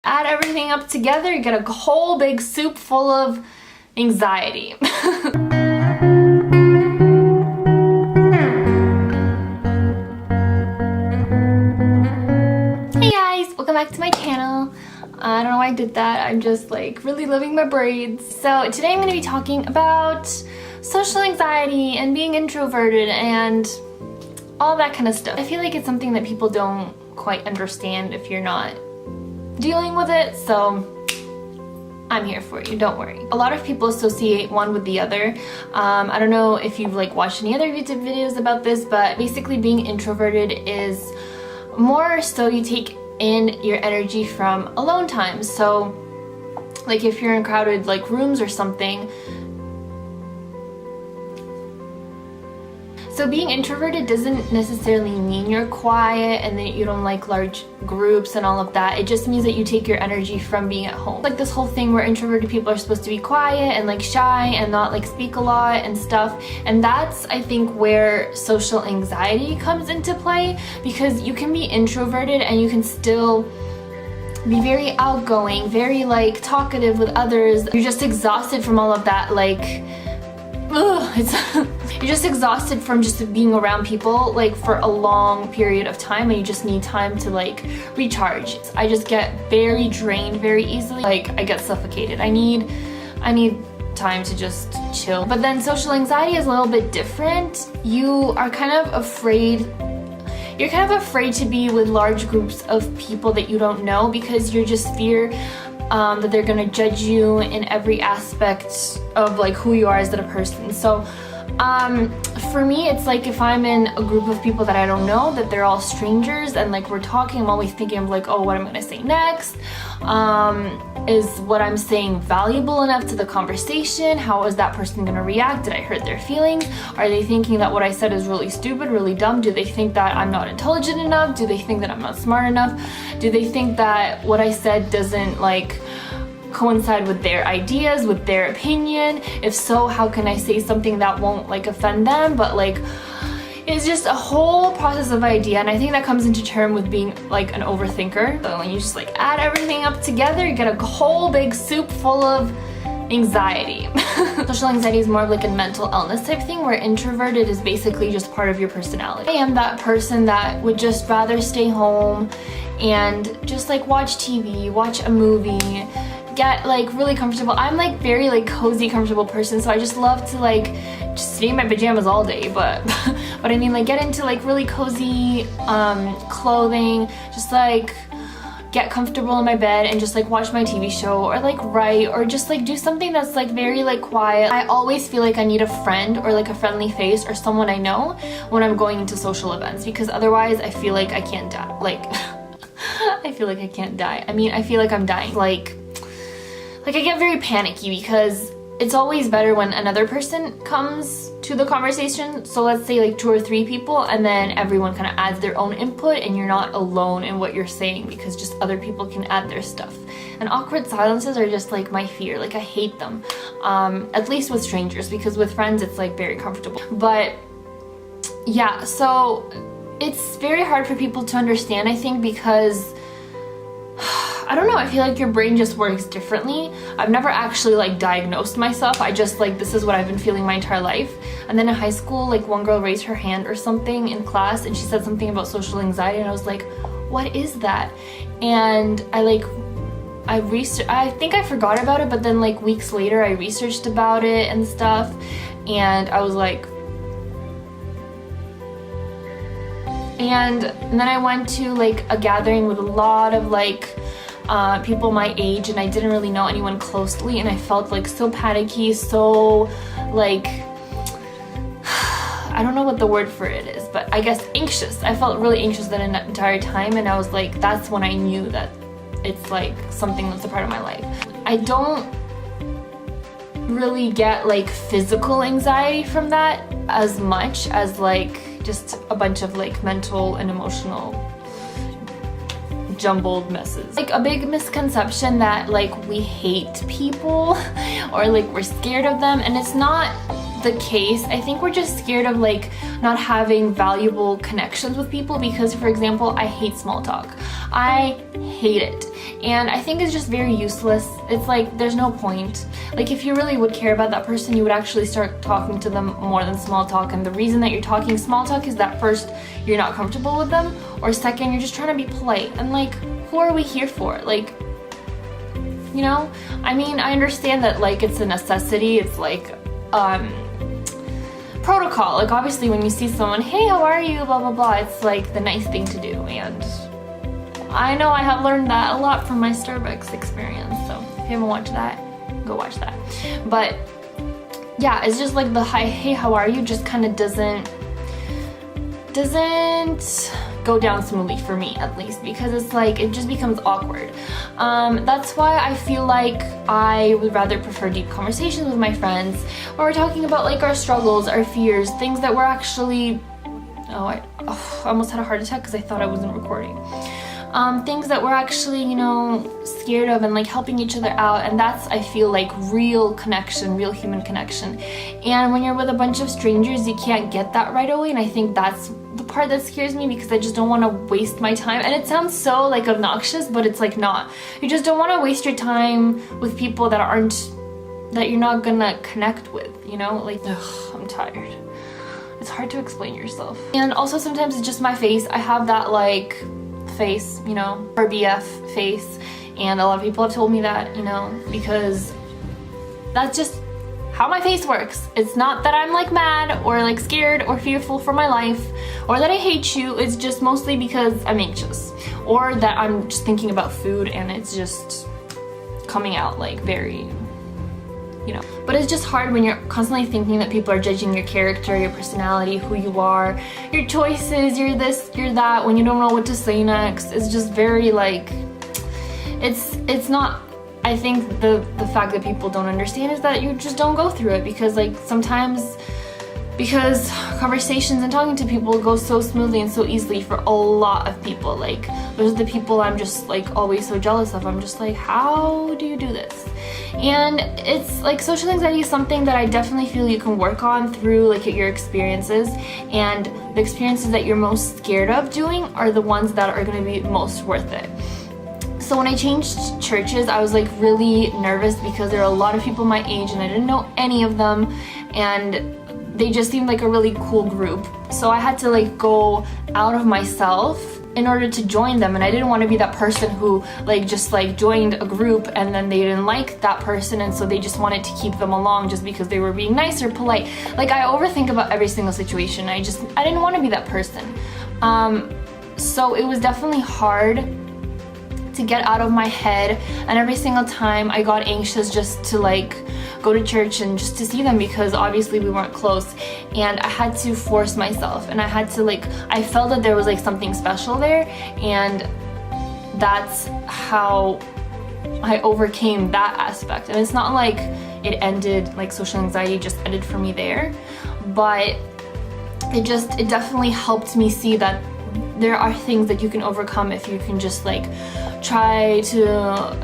add everything up together, you get a whole big soup full of anxiety. Hey guys, welcome back to my channel. I don't know why I did that. I'm just like really living my braids. So today I'm going to be talking about social anxiety and being introverted and all that kind of stuff. I feel like it's something that people don't quite understand if you're not dealing with it, so I'm here for you, don't worry. A lot of people associate one with the other. I don't know if you've like watched any other YouTube videos about this, but basically being introverted is more so you take in your energy from alone time. So like if you're in crowded like rooms or something. So being introverted doesn't necessarily mean you're quiet and that you don't like large groups and all of that. It just means that you take your energy from being at home. Like this whole thing where introverted people are supposed to be quiet and like shy and not like speak a lot and stuff. And that's, I think, where social anxiety comes into play, because you can be introverted and you can still be very outgoing, very like talkative with others. You're just exhausted from all of that, like you're just exhausted from just being around people like for a long period of time, and you just need time to like recharge. I just get very drained very easily. Like I get suffocated. I need time to just chill. But then social anxiety is a little bit different. You are kind of afraid. You're kind of afraid to be with large groups of people that you don't know, because you're just fear that they're gonna judge you in every aspect of like who you are as a person. So for me, it's like if I'm in a group of people that I don't know, that they're all strangers, and like we're talking, I'm always thinking of like, oh, what I'm gonna say next? Is what I'm saying valuable enough to the conversation? How is that person gonna react? Did I hurt their feelings? Are they thinking that what I said is really stupid, really dumb? Do they think that I'm not intelligent enough? Do they think that I'm not smart enough? Do they think that what I said doesn't like coincide with their ideas, with their opinion? If so, how can I say something that won't like offend them? But like it's just a whole process of idea, and I think that comes into term with being like an overthinker. So when you just like add everything up together, you get a whole big soup full of anxiety. Social anxiety is more of like a mental illness type thing, where introverted is basically just part of your personality. I am that person that would just rather stay home and just like watch TV, watch a movie, get like really comfortable. I'm like very like cozy, comfortable person, so I just love to like just stay in my pajamas all day, but but I mean like get into like really cozy clothing, just like get comfortable in my bed and just like watch my TV show, or like write, or just like do something that's like very like quiet. I always feel like I need a friend or like a friendly face or someone I know when I'm going into social events, because otherwise I feel like I can't die. Like I feel like I can't die. I mean, I feel like I'm dying. Like I get very panicky, because it's always better when another person comes to the conversation. So let's say like 2 or 3 people, and then everyone kind of adds their own input, and you're not alone in what you're saying, because just other people can add their stuff. And awkward silences are just like my fear. Like I hate them, at least with strangers, because with friends it's like very comfortable. But yeah, so it's very hard for people to understand, I think, because I don't know, I feel like your brain just works differently. I've never actually like diagnosed myself. I just like, this is what I've been feeling my entire life. And then in high school, like one girl raised her hand or something in class, and she said something about social anxiety, and I was like, what is that? And I think I forgot about it, but then like weeks later I researched about it and stuff, and I was like, and then I went to like a gathering with a lot of like people my age, and I didn't really know anyone closely, and I felt like so panicky, so like I don't know what the word for it is, but I guess anxious. I felt really anxious that entire time, and I was like, that's when I knew that it's like something that's a part of my life. I don't really get like physical anxiety from that as much as like just a bunch of like mental and emotional jumbled messes. Like a big misconception that like we hate people or like we're scared of them, and it's not the case. I think we're just scared of like not having valuable connections with people because, for example, I hate small talk. I hate it. And I think it's just very useless. It's like, there's no point. Like, if you really would care about that person, you would actually start talking to them more than small talk. And the reason that you're talking small talk is that first, you're not comfortable with them, or second, you're just trying to be polite. And like, who are we here for? Like, you know? I mean, I understand that like it's a necessity. It's like, protocol. Like, obviously when you see someone, hey, how are you, blah blah blah, it's like the nice thing to do. And I know I have learned that a lot from my Starbucks experience, so if you haven't watched that, go watch that. But yeah, it's just like the hi, hey, how are you just kind of doesn't go down smoothly for me, at least, because it's like it just becomes awkward. That's why I feel like I would rather prefer deep conversations with my friends where we're talking about like our struggles, our fears, things that we're actually I almost had a heart attack because I thought I wasn't recording. Things that we're actually, you know, scared of, and like helping each other out. And that's, I feel like, real connection, real human connection. And when you're with a bunch of strangers, you can't get that right away. And I think that's the part that scares me, because I just don't want to waste my time. And it sounds so like obnoxious, but it's like not. You just don't want to waste your time with people that you're not gonna connect with, you know? Like, ugh, I'm tired. It's hard to explain yourself. And also sometimes it's just my face. I have that like face, you know, RBF face, and a lot of people have told me that, you know, because that's just how my face works. It's not that I'm like mad or like scared or fearful for my life or that I hate you. It's just mostly because I'm anxious, or that I'm just thinking about food and it's just coming out like very, you know. But it's just hard when you're constantly thinking that people are judging your character, your personality, who you are, your choices, you're this, you're that, when you don't know what to say next. It's just very like, it's not, I think the fact that people don't understand is that you just don't go through it, because like sometimes, because conversations and talking to people go so smoothly and so easily for a lot of people. Like, those are the people I'm just like always so jealous of. I'm just like, how do you do this? And it's like, social anxiety is something that I definitely feel you can work on through like your experiences, and the experiences that you're most scared of doing are the ones that are going to be most worth it. So when I changed churches, I was like really nervous because there are a lot of people my age and I didn't know any of them, and they just seemed like a really cool group. So I had to like go out of myself in order to join them, and I didn't want to be that person who like just like joined a group and then they didn't like that person, and so they just wanted to keep them along just because they were being nice or polite. Like, I overthink about every single situation. I didn't want to be that person. So it was definitely hard to get out of my head, and every single time I got anxious just to like go to church and just to see them, because obviously we weren't close, and I had to force myself, and I had to like, I felt that there was like something special there, and that's how I overcame that aspect. And it's not like it ended, like social anxiety just ended for me there, but it definitely helped me see that there are things that you can overcome if you can just like try to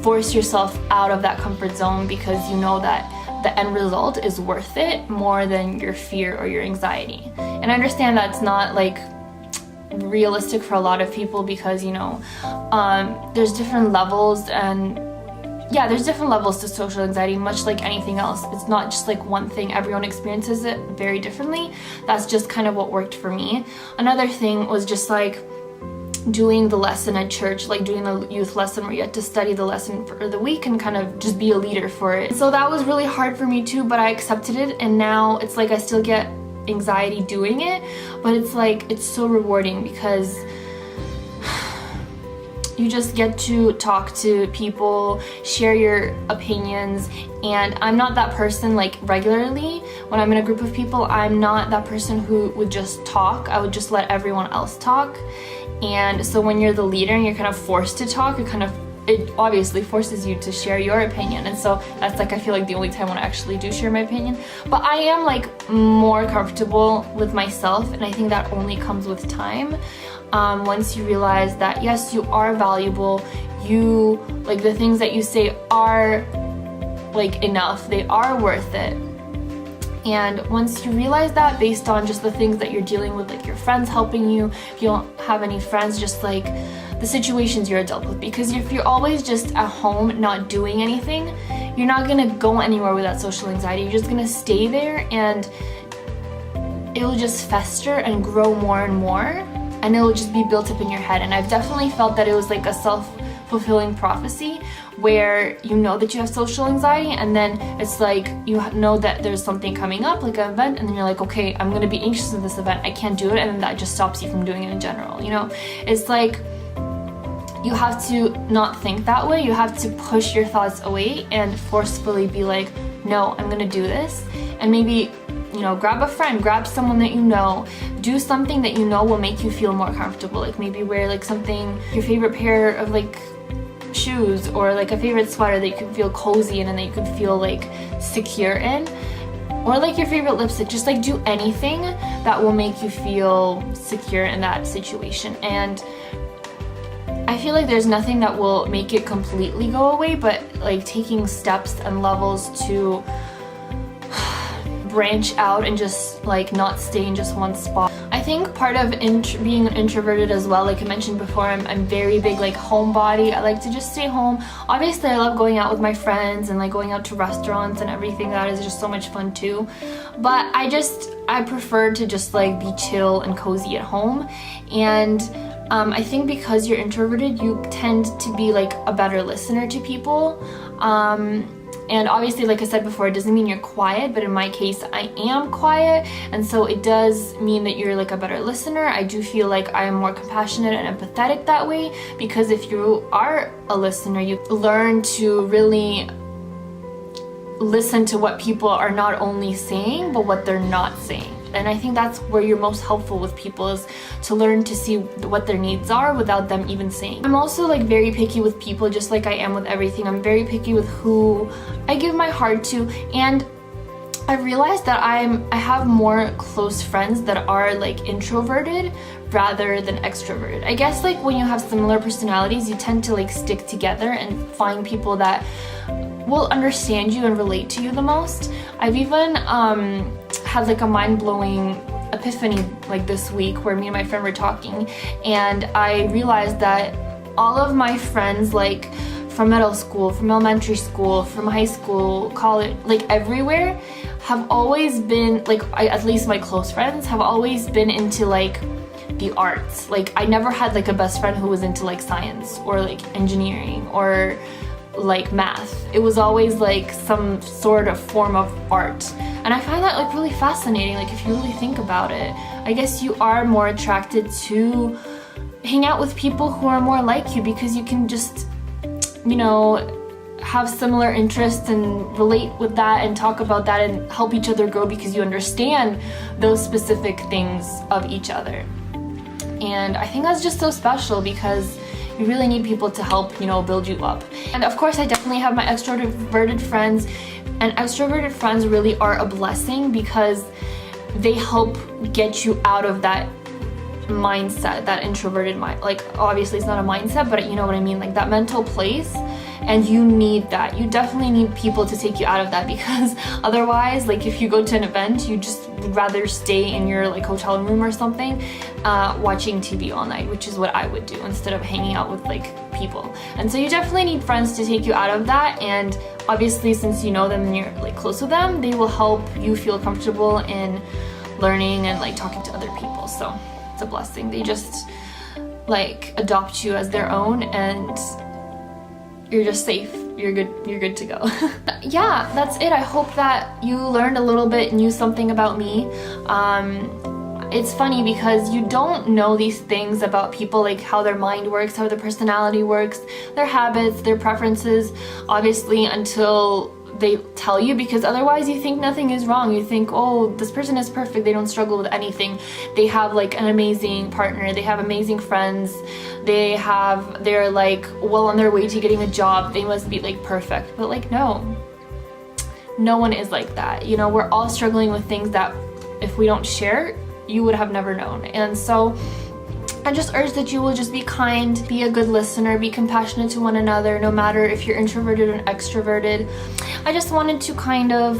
force yourself out of that comfort zone, because you know that the end result is worth it more than your fear or your anxiety. And I understand that's not like realistic for a lot of people, because you know, there's different levels, and yeah, there's different levels to social anxiety, much like anything else. It's not just like one thing. Everyone experiences it very differently. That's just kind of what worked for me. Another thing was just like doing the lesson at church, like doing the youth lesson where you had to study the lesson for the week and kind of just be a leader for it. So that was really hard for me too, but I accepted it, and now it's like I still get anxiety doing it, but it's like, it's so rewarding because you just get to talk to people, share your opinions. And I'm not that person like regularly. When I'm in a group of people, I'm not that person who would just talk. I would just let everyone else talk. And so when you're the leader and you're kind of forced to talk, it obviously forces you to share your opinion. And so that's like, I feel like the only time when I actually do share my opinion. But I am like more comfortable with myself, and I think that only comes with time. Once you realize that yes, you are valuable, you like the things that you say are like enough, they are worth it, And once you realize that, based on just the things that you're dealing with, like your friends helping you, if you don't have any friends, just like the situations you're dealt with. Because if you're always just at home not doing anything, you're not gonna go anywhere with that social anxiety. You're just gonna stay there, and it'll just fester and grow more and more, and it'll just be built up in your head. And I've definitely felt that it was like a self-fulfilling prophecy, where you know that you have social anxiety, and then it's like you know that there's something coming up, like an event, and then you're like, okay, I'm gonna be anxious at this event, I can't do it, and then that just stops you from doing it in general, you know? It's like you have to not think that way. You have to push your thoughts away and forcefully be like, no, I'm gonna do this. And maybe, you know, grab a friend, grab someone that you know, do something that you know will make you feel more comfortable. Like maybe wear like something, your favorite pair of like shoes, or like a favorite sweater that you can feel cozy in and that you can feel like secure in, or like your favorite lipstick. Just like do anything that will make you feel secure in that situation. And I feel like there's nothing that will make it completely go away, but like taking steps and levels to branch out and just like not stay in just one spot. I think part of being introverted as well, like I mentioned before, I'm very big like homebody. I like to just stay home. Obviously I love going out with my friends and like going out to restaurants and everything. That is just so much fun too, but I prefer to just like be chill and cozy at home. And I think because you're introverted, you tend to be like a better listener to people. And obviously, like I said before, it doesn't mean you're quiet, but in my case, I am quiet. And so it does mean that you're like a better listener. I do feel like I am more compassionate and empathetic that way, because if you are a listener, you learn to really listen to what people are not only saying, but what they're not saying. And I think that's where you're most helpful with people, is to learn to see what their needs are without them even saying. I'm also like very picky with people, just like I am with everything. I'm very picky with who I give my heart to, and I realized that I have more close friends that are like introverted rather than extroverted. I guess like when you have similar personalities, you tend to like stick together and find people that will understand you and relate to you the most. I've even had like a mind-blowing epiphany like this week, where me and my friend were talking, and I realized that all of my friends, like from middle school, from elementary school, from high school, college, like everywhere, have always been like, at least my close friends have always been into like the arts. Like I never had like a best friend who was into like science or like engineering or like math. It was always like some sort of form of art. And I find that like really fascinating. Like if you really think about it, I guess you are more attracted to hang out with people who are more like you, because you can just, you know, have similar interests and relate with that and talk about that and help each other grow, because you understand those specific things of each other. And I think that's just so special, because you really need people to help, you know, build you up. And of course, I definitely have my extroverted friends, and extroverted friends really are a blessing, because they help get you out of that mindset, that introverted mind. Like obviously it's not a mindset, but you know what I mean, like that mental place. And you need that. You definitely need people to take you out of that, because otherwise, like if you go to an event, you just would rather stay in your like hotel room or something, watching TV all night, which is what I would do instead of hanging out with like people. And so you definitely need friends to take you out of that. And obviously, since you know them and you're like close with them, they will help you feel comfortable in learning and like talking to other people. So it's a blessing. They just like adopt you as their own, and you're just safe. You're good to go. Yeah, that's it. I hope that you learned a little bit, knew something about me. It's funny because you don't know these things about people, like how their mind works, how their personality works, their habits, their preferences, obviously, until they tell you, because otherwise you think nothing is wrong. You think, oh, this person is perfect, they don't struggle with anything, they have like an amazing partner, they have amazing friends, they're like well on their way to getting a job, they must be like perfect. But like no one is like that. You know, we're all struggling with things that if we don't share, you would have never known. And so I just urge that you will just be kind, be a good listener, be compassionate to one another, no matter if you're introverted or extroverted. I just wanted to kind of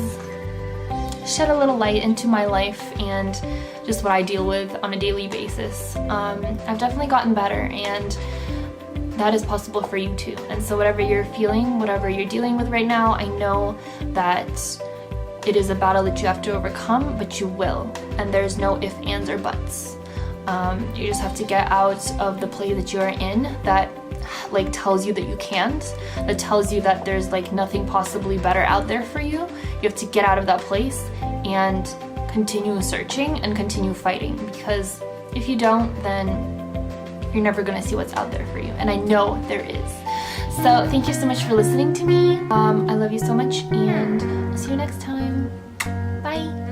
shed a little light into my life and just what I deal with on a daily basis. I've definitely gotten better, and that is possible for you too. And so whatever you're feeling, whatever you're dealing with right now, I know that it is a battle that you have to overcome, but you will. And there's no ifs, ands, or buts. You just have to get out of the place that you're in that like tells you that you can't, that tells you that there's like nothing possibly better out there for you. You have to get out of that place and continue searching and continue fighting, because if you don't, then you're never gonna see what's out there for you. And I know there is. So thank you so much for listening to me. I love you so much, and I'll see you next time. Bye.